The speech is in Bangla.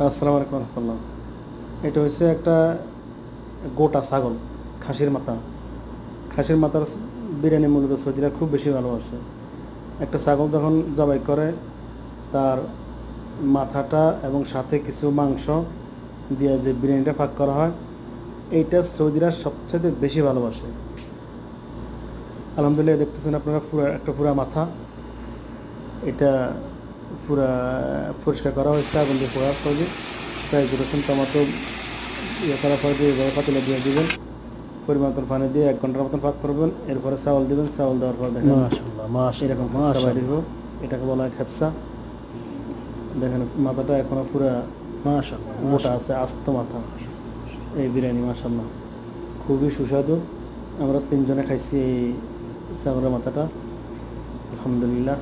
আসসালামু আলাইকুম রহমতুল্লাহ। এটা হচ্ছে একটা গোটা ছাগল, খাসির মাথা। খাসির মাথার বিরিয়ানি মূলত সৌদিরা খুব বেশি ভালোবাসে। একটা ছাগল যখন জবাই করে, তার মাথাটা এবং সাথে কিছু মাংস দিয়ে যে বিরিয়ানিটা পাক করা হয়, এইটা সৌদিরা সবচেয়ে বেশি ভালোবাসে। আলহামদুলিল্লাহ, দেখতেছেন আপনারা পুরা মাথা। এটা পুরা পরিষ্কার করা হয়েছে আগুন দিয়ে পোড়া সৌদি। পেঁয়াজ রসুন টমেটো ইয়ে করার পরে দিয়ে এভাবে পাতিলে দিয়ে দেবেন। পরিমাণ মতন পানি দিয়ে 1 ঘন্টার মতন পাক করবেন। এরপরে চাউল দেবেন। চাউল দেওয়ার পর দেখেন মাশাআল্লাহ মাশাআল্লাহ এরকম খেপসা বাইরে হোক, এটাকে বলা হয় খেপসা। দেখেন মাথাটা এখনও পুরা মাশাআল্লাহ মোটা আছে, আস্ত মাথা। এই বিরিয়ানি মাশাআল্লাহ খুবই সুস্বাদু। আমরা 3 জনে খাইছি এই ছাগলের মাথাটা, আলহামদুলিল্লাহ।